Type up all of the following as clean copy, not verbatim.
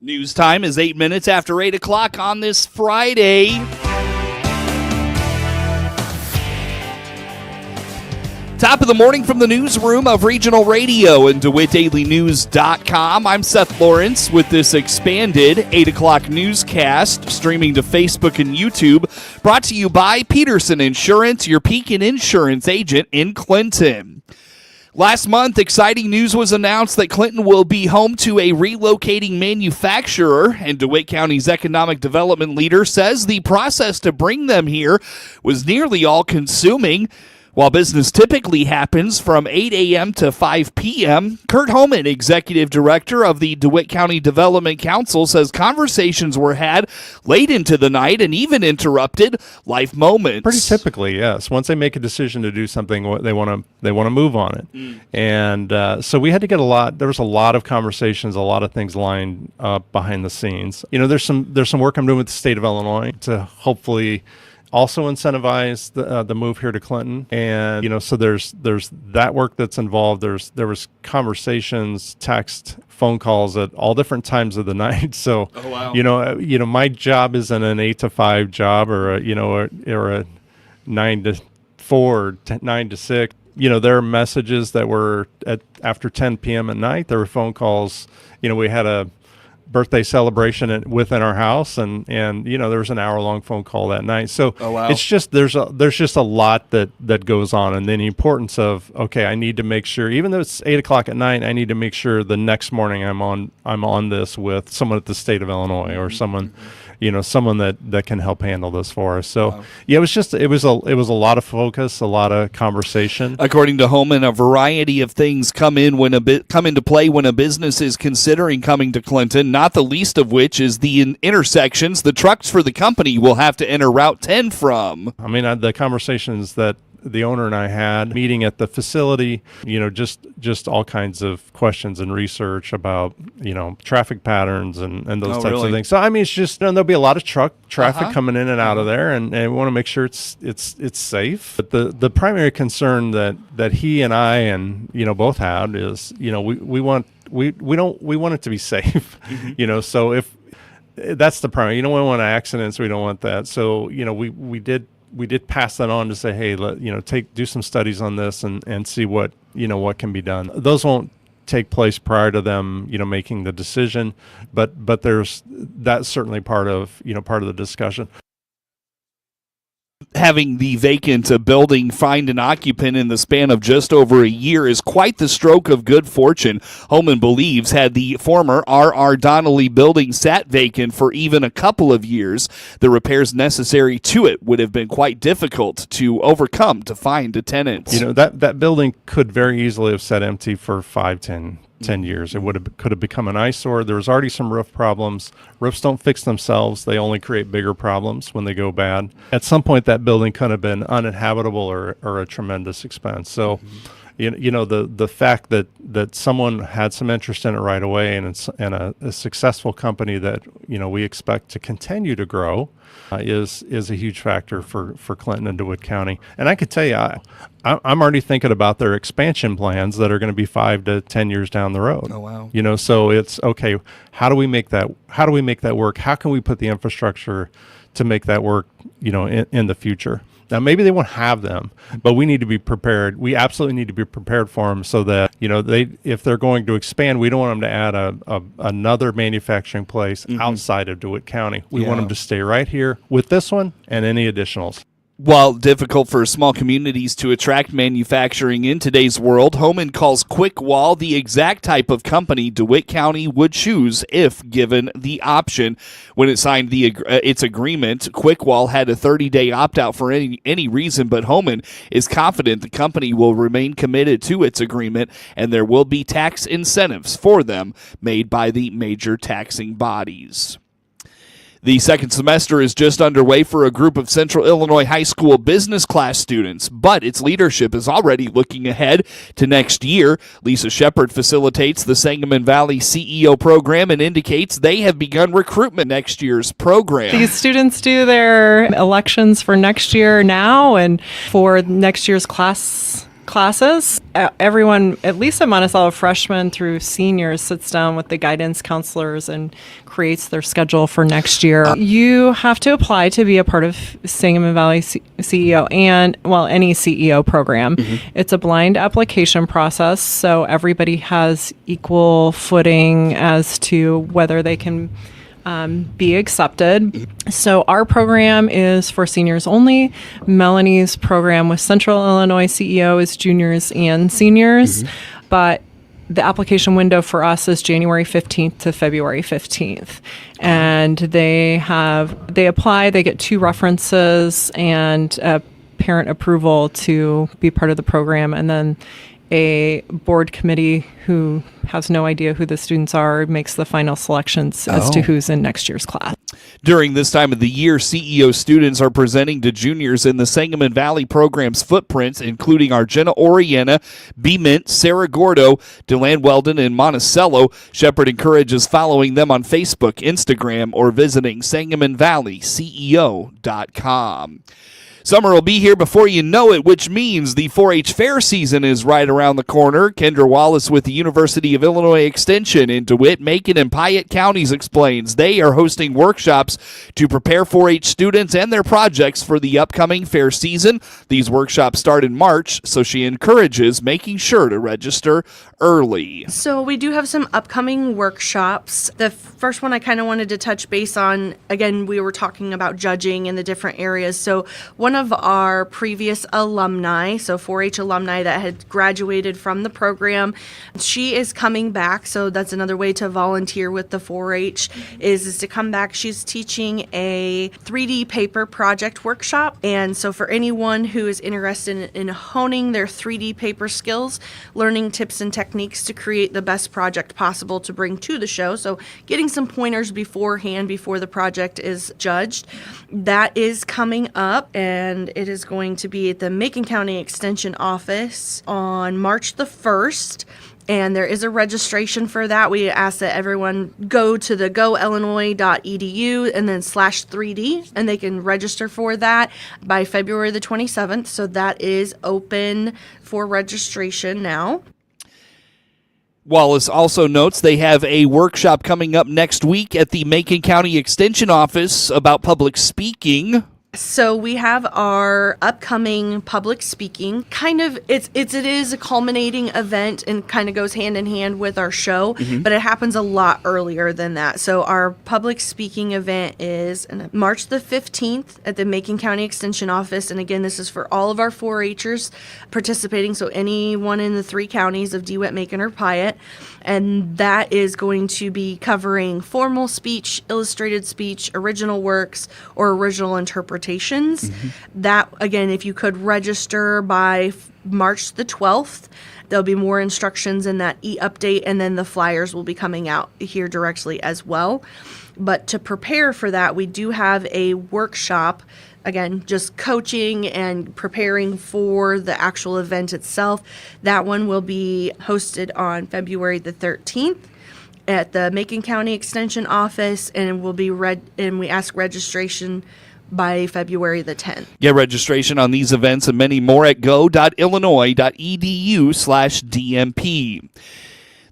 News time is 8 minutes after 8 o'clock on this Friday. Top of the morning from the newsroom of Regional Radio and DeWittDailyNews.com. I'm Seth Lawrence with this expanded 8 o'clock newscast streaming to Facebook and YouTube. Brought to you by Peterson Insurance, your Pekin insurance agent in Clinton. Last month, exciting news was announced that Clinton will be home to a relocating manufacturer, and DeWitt County's economic development leader says the process to bring them here was nearly all-consuming. While business typically happens from 8 a.m. to 5 p.m., Kurt Homan, executive director of the DeWitt County Development Council, says conversations were had late into the night and even interrupted life moments. Pretty typically, yes. Once they make a decision to do something, they want to move on it. And so we had to get there was a lot of conversations, a lot of things lined up behind the scenes. You know, there's some work I'm doing with the state of Illinois to hopefully also incentivize the move here to Clinton. And, you know, so there's that work that's involved. There was conversations, text, phone calls at all different times of the night. So, you know, my job isn't an 8 to 5 job or a 9 to 4, or 9 to 6. You know, there are messages that were after 10 p.m. at night. There were phone calls. You know, we had a birthday celebration within our house, and you know, there was an hour-long phone call that night. So it's just there's just a lot that goes on, and then the importance of, okay, I need to make sure, even though it's 8 o'clock at night, I need to make sure the next morning I'm on this with someone at the state of Illinois or someone that can help handle this for us. So yeah, it was a lot of focus, a lot of conversation. According to Homan, a variety of things come into play when a business is considering coming to Clinton, not the least of which is the intersections the trucks for the company will have to enter Route 10 from. I mean, the conversations that the owner and I had meeting at the facility, you know, just all kinds of questions and research about, you know, traffic patterns and those types of things. So I mean, it's just, you know, there'll be a lot of traffic coming in and out of there, and we want to make sure it's safe. But the primary concern that he and I and, you know, both had is, you know, we want it to be safe. You know, so if that's the primary, you know, we don't want accidents, we don't want that. So, you know, we did pass that on to say, hey, do some studies on this and see what can be done. Those won't take place prior to them, you know, making the decision, but that's certainly part of the discussion. Having the vacant building find an occupant in the span of just over a year is quite the stroke of good fortune. Homan believes had the former R.R. Donnelly building sat vacant for even a couple of years, the repairs necessary to it would have been quite difficult to overcome to find a tenant. You know, that building could very easily have sat empty for 5-10 years. It could have become an eyesore. There was already some roof problems. Roofs don't fix themselves. They only create bigger problems when they go bad. At some point, that building could have been uninhabitable or a tremendous expense. So, you know, the fact that someone had some interest in it right away, and it's a successful company that, you know, we expect to continue to grow, is a huge factor for Clinton and DeWitt County. And I could tell you, I'm already thinking about their expansion plans that are going to be 5 to 10 years down the road. Oh, wow. You know, so it's okay. How do we make that work? How can we put the infrastructure to make that work, you know, in the future? Now, maybe they won't have them, but we need to be prepared. We absolutely need to be prepared for them so that, you know, if they're going to expand, we don't want them to add another manufacturing place outside of DeWitt County. We want them to stay right here with this one and any additionals. While difficult for small communities to attract manufacturing in today's world, Homan calls QuickWall the exact type of company DeWitt County would choose if given the option. When it signed its agreement, QuickWall had a 30-day opt-out for any reason, but Homan is confident the company will remain committed to its agreement, and there will be tax incentives for them made by the major taxing bodies. The second semester is just underway for a group of Central Illinois High School business class students, but its leadership is already looking ahead to next year. Lisa Shepard facilitates the Sangamon Valley CEO program and indicates they have begun recruitment next year's program. These students do their elections for next year now, and for next year's classes. Everyone, at least at Monticello, freshmen through seniors, sits down with the guidance counselors and creates their schedule for next year. You have to apply to be a part of Sangamon Valley CEO and, well, any CEO program. It's a blind application process, so everybody has equal footing as to whether they can be accepted. So our program is for seniors only. Melanie's program with Central Illinois CEO is juniors and seniors, but the application window for us is January 15th to February 15th. And they apply, they get 2 references and parent approval to be part of the program, and then a board committee who has no idea who the students are makes the final selections as to who's in next year's class. During this time of the year, CEO students are presenting to juniors in the Sangamon Valley program's footprints, including Argenta Oriana, B-Mint, Sarah Gordo, DeLand Weldon, and Monticello. Shepard encourages following them on Facebook, Instagram, or visiting SangamonValleyCEO.com. Summer will be here before you know it, which means the 4-H fair season is right around the corner. Kendra Wallace with the University of Illinois Extension in DeWitt, Macon, and Piatt counties explains they are hosting workshops to prepare 4-H students and their projects for the upcoming fair season. These workshops start in March, so she encourages making sure to register early. So we do have some upcoming workshops. The first one I kind of wanted to touch base on, again, we were talking about judging in the different areas. So one of our previous alumni, so 4-H alumni that had graduated from the program, she is coming back. So that's another way to volunteer with the 4-H is to come back. She's teaching a 3D paper project workshop. And so for anyone who is interested in honing their 3D paper skills, learning tips and techniques to create the best project possible to bring to the show. So getting some pointers beforehand before the project is judged. That is coming up, and it is going to be at the Macon County Extension office on March the 1st. And there is a registration for that. We ask that everyone go to the goillinois.edu and then /3D, and they can register for that by February the 27th. So that is open for registration now. Wallace also notes they have a workshop coming up next week at the Macon County Extension office about public speaking. So we have our upcoming public speaking. It is a culminating event and kind of goes hand in hand with our show, but it happens a lot earlier than that. So our public speaking event is March the 15th at the Macon County Extension office. And again, this is for all of our 4-Hers participating. So anyone in the 3 counties of DeWitt, Macon, or Piatt. And that is going to be covering formal speech, illustrated speech, original works, or original interpretations. That, again, if you could register by March the 12th, there'll be more instructions in that e-update, and then the flyers will be coming out here directly as well. But to prepare for that, we do have a workshop, again, just coaching and preparing for the actual event itself. That one will be hosted on February the 13th at the Macon County Extension office, and will be and we ask registration by February the 10th. Get registration on these events and many more at go.illinois.edu/DMP.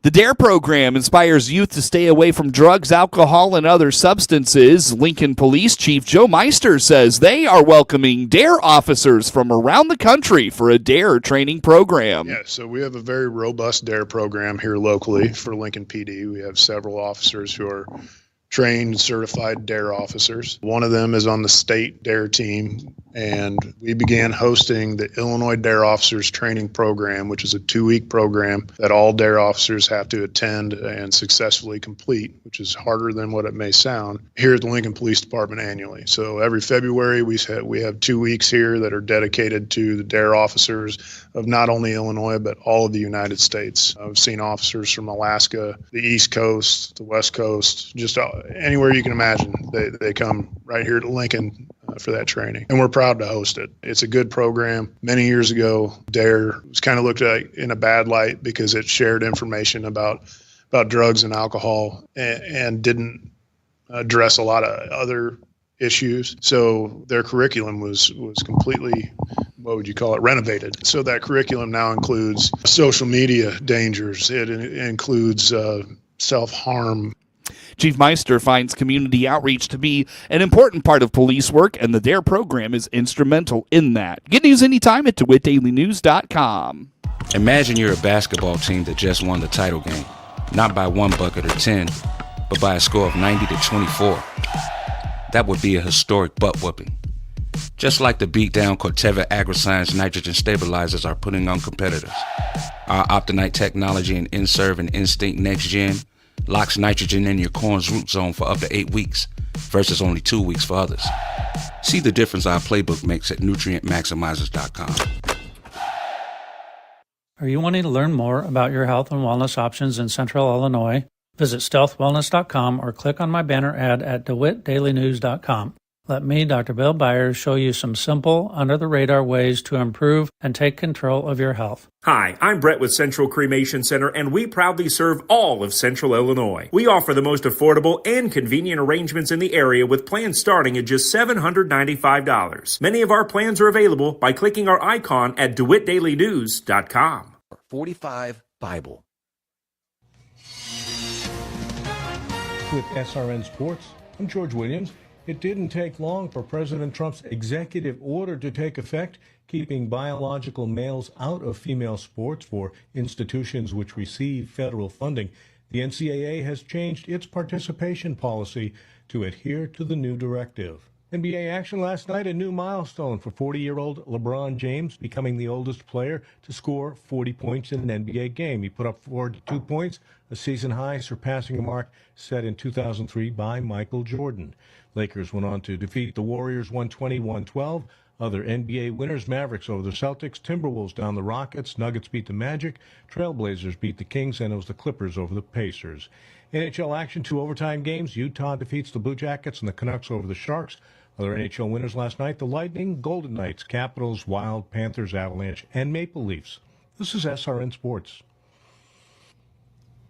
The D.A.R.E program inspires youth to stay away from drugs, alcohol, and other substances. Lincoln Police Chief Joe Meister says they are welcoming D.A.R.E officers from around the country for a D.A.R.E training program. Yeah, so we have a very robust D.A.R.E program here locally for Lincoln PD. We have several officers who are trained, certified D.A.R.E officers. One of them is on the state D.A.R.E team. And we began hosting the Illinois D.A.R.E Officers Training Program, which is a 2-week program that all D.A.R.E officers have to attend and successfully complete, which is harder than what it may sound, here at the Lincoln Police Department annually. So every February we have 2 weeks here that are dedicated to the D.A.R.E officers of not only Illinois, but all of the United States. I've seen officers from Alaska, the East Coast, the West Coast, just anywhere you can imagine. They come right here to Lincoln for that training. And we're proud to host it. It's a good program. Many years ago, D.A.R.E was kind of looked at in a bad light because it shared information about drugs and alcohol and didn't address a lot of other issues. So their curriculum was completely, what would you call it, renovated. So that curriculum now includes social media dangers. It includes self-harm. Chief Meister finds community outreach to be an important part of police work, and the D.A.R.E program is instrumental in that. Get news anytime at DeWittDailyNews.com. Imagine you're a basketball team that just won the title game, not by 1 bucket or 10, but by a score of 90-24. That would be a historic butt whooping. Just like the beatdown Corteva AgriScience nitrogen stabilizers are putting on competitors. Our Optonite technology and InServe and Instinct Next Gen locks nitrogen in your corn's root zone for up to 8 weeks versus only 2 weeks for others. See the difference our playbook makes at nutrientmaximizers.com. Are you wanting to learn more about your health and wellness options in Central Illinois? Visit stealthwellness.com or click on my banner ad at DeWittDailyNews.com. Let me, Dr. Bill Byers, show you some simple, under-the-radar ways to improve and take control of your health. Hi, I'm Brett with Central Cremation Center, and we proudly serve all of Central Illinois. We offer the most affordable and convenient arrangements in the area with plans starting at just $795. Many of our plans are available by clicking our icon at DeWittDailyNews.com. 45 Bible. With SRN Sports, I'm George Williams. It didn't take long for President Trump's executive order to take effect, keeping biological males out of female sports for institutions which receive federal funding. The NCAA has changed its participation policy to adhere to the new directive. NBA action last night, a new milestone for 40-year-old LeBron James, becoming the oldest player to score 40 points in an NBA game. He put up 42 points, a season high, surpassing a mark set in 2003 by Michael Jordan. Lakers went on to defeat the Warriors 120-112. Other NBA winners: Mavericks over the Celtics, Timberwolves down the Rockets, Nuggets beat the Magic, Trailblazers beat the Kings, and it was the Clippers over the Pacers. NHL action, 2 overtime games. Utah defeats the Blue Jackets and the Canucks over the Sharks. Other NHL winners last night: the Lightning, Golden Knights, Capitals, Wild, Panthers, Avalanche, and Maple Leafs. This is SRN Sports.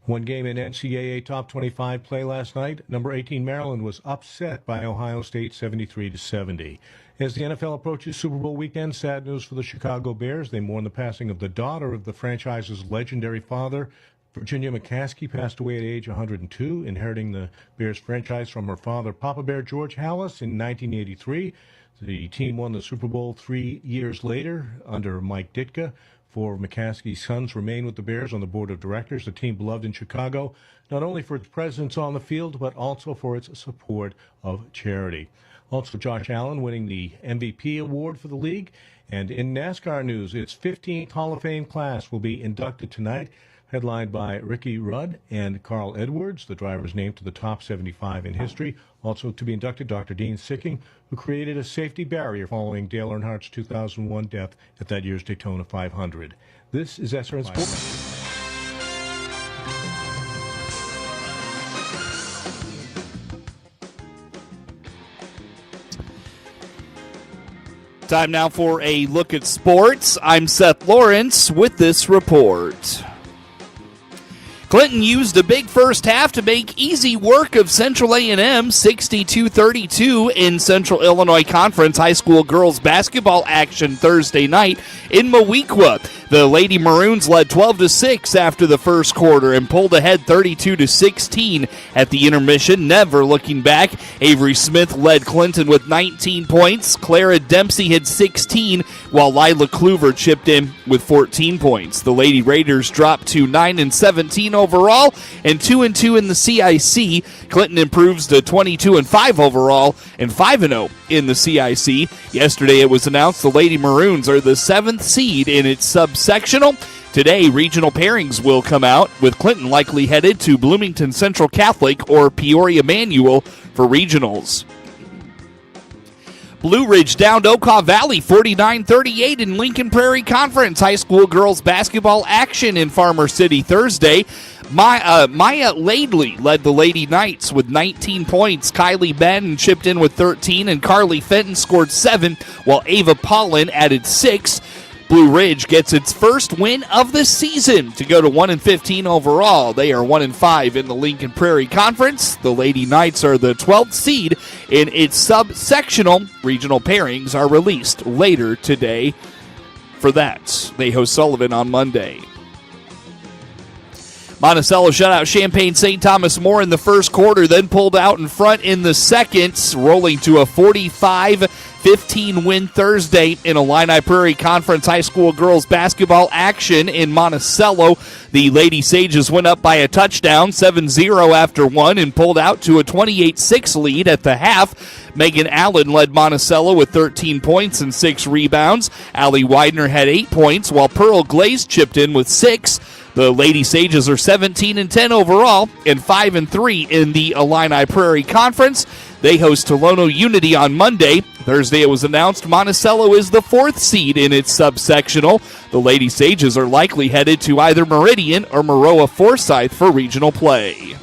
One game in NCAA Top 25 play last night. Number 18 Maryland was upset by Ohio State 73-70. As the NFL approaches Super Bowl weekend, sad news for the Chicago Bears. They mourn the passing of the daughter of the franchise's legendary father. Virginia McCaskey passed away at age 102, inheriting the Bears franchise from her father, Papa Bear George Halas, in 1983. The team won the Super Bowl 3 years later under Mike Ditka. 4 of McCaskey's sons remain with the Bears on the board of directors, a team beloved in Chicago, not only for its presence on the field, but also for its support of charity. Also, Josh Allen winning the MVP award for the league. And in NASCAR news, its 15th Hall of Fame class will be inducted tonight, headlined by Ricky Rudd and Carl Edwards, the drivers named to the top 75 in history. Also to be inducted, Dr. Dean Sicking, who created a safety barrier following Dale Earnhardt's 2001 death at that year's Daytona 500. This is SRN Sports. Time now for a look at sports. I'm Seth Lawrence with this report. Clinton used a big first half to make easy work of Central A&M, 62-32 in Central Illinois Conference high school girls basketball action Thursday night in Mowequa. The Lady Maroons led 12-6 after the first quarter and pulled ahead 32-16 at the intermission. Never looking back, Avery Smith led Clinton with 19 points. Clara Dempsey had 16, while Lila Kluver chipped in with 14 points. The Lady Raiders dropped to 9-17 overall and 2-2 in the CIC. Clinton improves to 22-5 overall and 5-0 in the CIC. Yesterday it was announced the Lady Maroons are the 7th seed in its subsectional. Today, regional pairings will come out, with Clinton likely headed to Bloomington Central Catholic or Peoria Manual for regionals. Blue Ridge downed Okaw Valley 49-38 in Lincoln Prairie Conference. High school girls basketball action in Farmer City Thursday. Maya Laidley led the Lady Knights with 19 points. Kylie Benton chipped in with 13, and Carly Fenton scored 7, while Ava Paulin added 6. Blue Ridge gets its first win of the season to go to 1-15 overall. They are 1-5 in the Lincoln Prairie Conference. The Lady Knights are the 12th seed in its subsectional. Regional pairings are released later today for that. They host Sullivan on Monday. Monticello shut out Champaign St. Thomas More in the first quarter, then pulled out in front in the second, rolling to a 45-15 win Thursday in Illini Prairie Conference high school girls basketball action in Monticello. The Lady Sages went up by a touchdown, 7-0 after one, and pulled out to a 28-6 lead at the half. Megan Allen led Monticello with 13 points and 6 rebounds. Allie Widener had 8 points, while Pearl Glaze chipped in with 6. The Lady Sages are 17-10 overall and 5-3 in the Illini Prairie Conference. They host Tolono Unity on Monday. Thursday it was announced Monticello is the 4th seed in its subsectional. The Lady Sages are likely headed to either Meridian or Maroa Forsyth for regional play.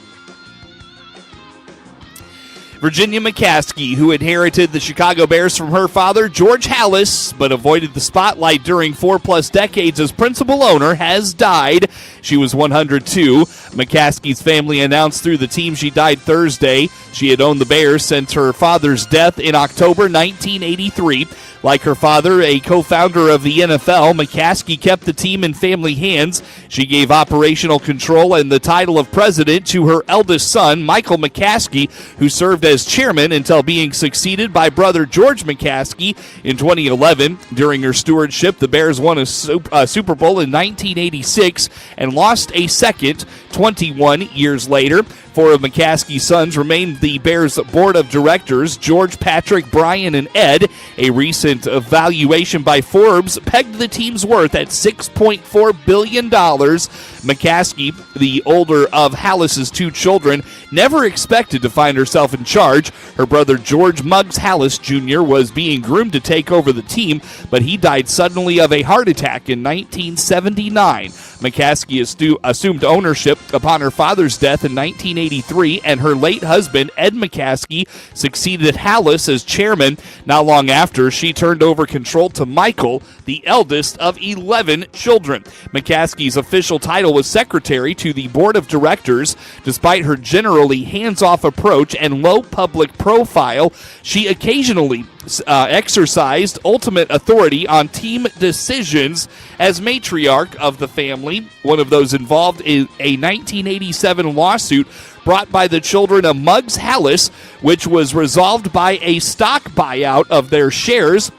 Virginia McCaskey, who inherited the Chicago Bears from her father, George Hallis, but avoided the spotlight during 4+ decades as principal owner, has died. She was 102. McCaskey's family announced through the team she died Thursday. She had owned the Bears since her father's death in October 1983. Like her father, a co-founder of the NFL, McCaskey kept the team in family hands. She gave operational control and the title of president to her eldest son, Michael McCaskey, who served as chairman until being succeeded by brother George McCaskey in 2011. During her stewardship, the Bears won a Super Bowl in 1986 and lost a second 21 years later. 4 of McCaskey's sons remained the Bears' board of directors: George, Patrick, Brian, and Ed. A recent evaluation by Forbes pegged the team's worth at $6.4 billion. McCaskey, the older of Hallis's 2 children, never expected to find herself in charge. Her brother George Muggs Hallis Jr. was being groomed to take over the team, but he died suddenly of a heart attack in 1979. McCaskey assumed ownership upon her father's death in 1983, and her late husband, Ed McCaskey, succeeded Hallis as chairman. Not long after, she turned over control to Michael, the eldest of 11 children. McCaskey's official title was secretary to the board of directors. Despite her generally hands-off approach and low public profile, she occasionally exercised ultimate authority on team decisions as matriarch of the family. One of those involved in a 1987 lawsuit brought by the children of Muggs Hallis, which was resolved by a stock buyout of their shares.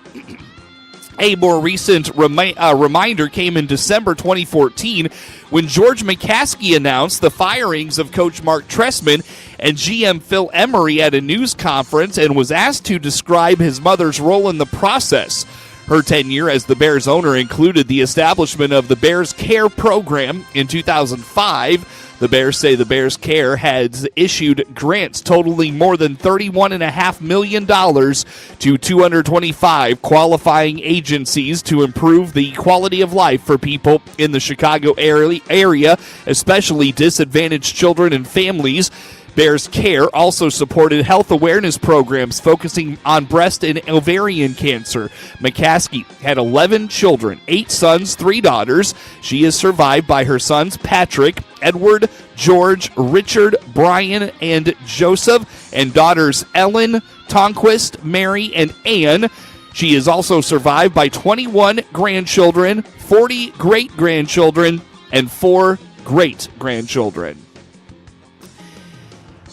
A more recent reminder came in December 2014 when George McCaskey announced the firings of Coach Mark Trestman and GM Phil Emery at a news conference and was asked to describe his mother's role in the process. Her tenure as the Bears owner included the establishment of the Bears Care program in 2005. The Bears say the Bears Care has issued grants totaling more than $31.5 million to 225 qualifying agencies to improve the quality of life for people in the Chicago area, especially disadvantaged children and families. Bears Care also supported health awareness programs focusing on breast and ovarian cancer. McCaskey had 11 children, 8 sons, 3 daughters. She is survived by her sons Patrick, Edward, George, Richard, Brian, and Joseph, and daughters Ellen, Tonquist, Mary, and Anne. She is also survived by 21 grandchildren, 40 great-grandchildren, and 4 great-grandchildren.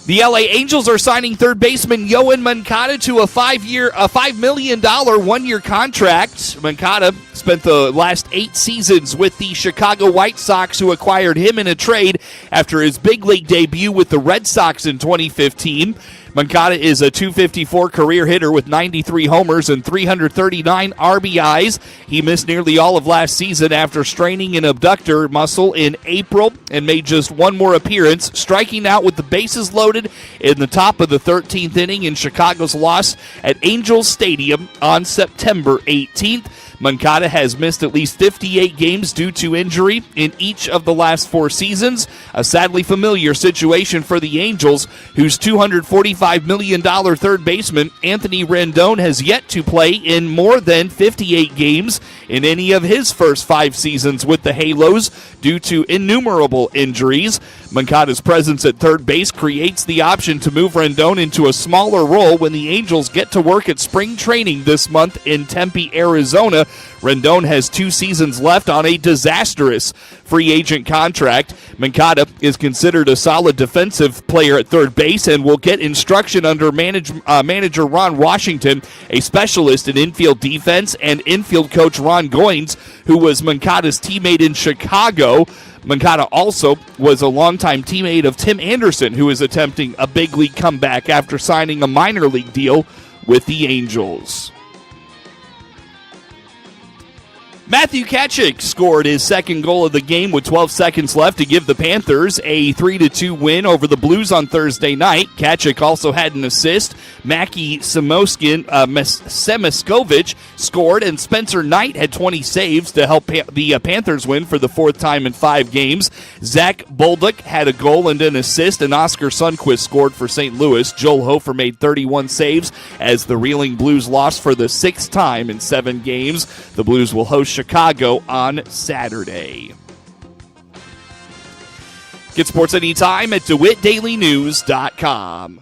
The LA Angels are signing third baseman Yoan Moncada to a $5 million one-year contract. Moncada, spent the last 8 seasons with the Chicago White Sox, who acquired him in a trade after his big league debut with the Red Sox in 2015. Moncada is a .254 career hitter with 93 homers and 339 RBIs. He missed nearly all of last season after straining an abductor muscle in April and made just one more appearance, striking out with the bases loaded in the top of the 13th inning in Chicago's loss at Angels Stadium on September 18th. Moncada has missed at least 58 games due to injury in each of the last 4 seasons, a sadly familiar situation for the Angels, whose $245 million third baseman Anthony Rendon has yet to play in more than 58 games in any of his first 5 seasons with the Halos due to innumerable injuries. Moncada's presence at third base creates the option to move Rendon into a smaller role when the Angels get to work at spring training this month in Tempe, Arizona. Rendon has 2 seasons left on a disastrous free agent contract. Moncada is considered a solid defensive player at third base and will get instruction under manager Ron Washington, a specialist in infield defense, and infield coach Ron Goins, who was Moncada's teammate in Chicago. Moncada also was a longtime teammate of Tim Anderson, who is attempting a big league comeback after signing a minor league deal with the Angels. Matthew Tkachuk scored his second goal of the game with 12 seconds left to give the Panthers a 3-2 win over the Blues on Thursday night. Tkachuk also had an assist. Mackie Semiskovich scored, and Spencer Knight had 20 saves to help the Panthers win for the 4th time in 5 games. Zach Bolduc had a goal and an assist, and Oscar Sundqvist scored for St. Louis. Joel Hofer made 31 saves as the reeling Blues lost for the 6th time in 7 games. The Blues will host Chicago on Saturday. Get sports anytime at DeWittDailyNews.com.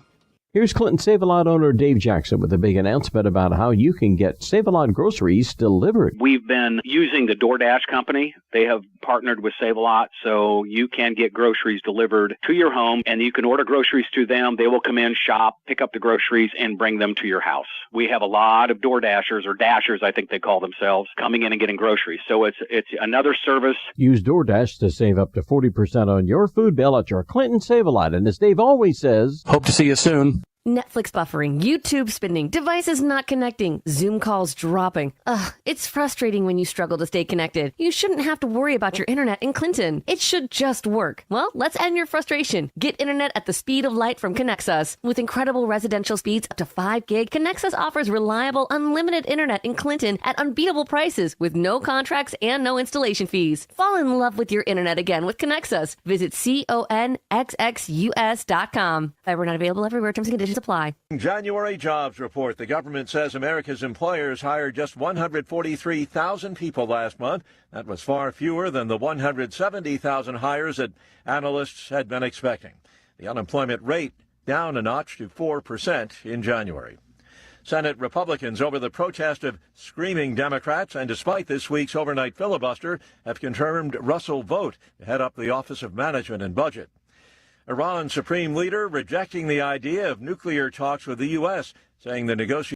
Here's Clinton Save-A-Lot owner Dave Jackson with a big announcement about how you can get Save-A-Lot groceries delivered. We've been using the DoorDash company. They have partnered with Save-A-Lot, so you can get groceries delivered to your home, and you can order groceries to them. They will come in, shop, pick up the groceries, and bring them to your house. We have a lot of DoorDashers, or Dashers, I think they call themselves, coming in and getting groceries. So it's another service. Use DoorDash to save up to 40% on your food bill at your Clinton Save-A-Lot. And as Dave always says, hope to see you soon. Netflix buffering, YouTube spinning, devices not connecting, Zoom calls dropping. Ugh, it's frustrating when you struggle to stay connected. You shouldn't have to worry about your internet in Clinton. It should just work. Well, let's end your frustration. Get internet at the speed of light from Connexus. With incredible residential speeds up to 5 gig, Connexus offers reliable, unlimited internet in Clinton at unbeatable prices with no contracts and no installation fees. Fall in love with your internet again with Connexus. Visit CONXXUS.com. Fiber not available everywhere. Terms and conditions apply. January jobs report. The government says America's employers hired just 143,000 people last month. That was far fewer than the 170,000 hires that analysts had been expecting. The unemployment rate down a notch to 4% in January. Senate Republicans, over the protest of screaming Democrats, and despite this week's overnight filibuster, have confirmed Russell Vought to head up the Office of Management and Budget. Iran's supreme leader rejecting the idea of nuclear talks with the U.S., saying the negotiations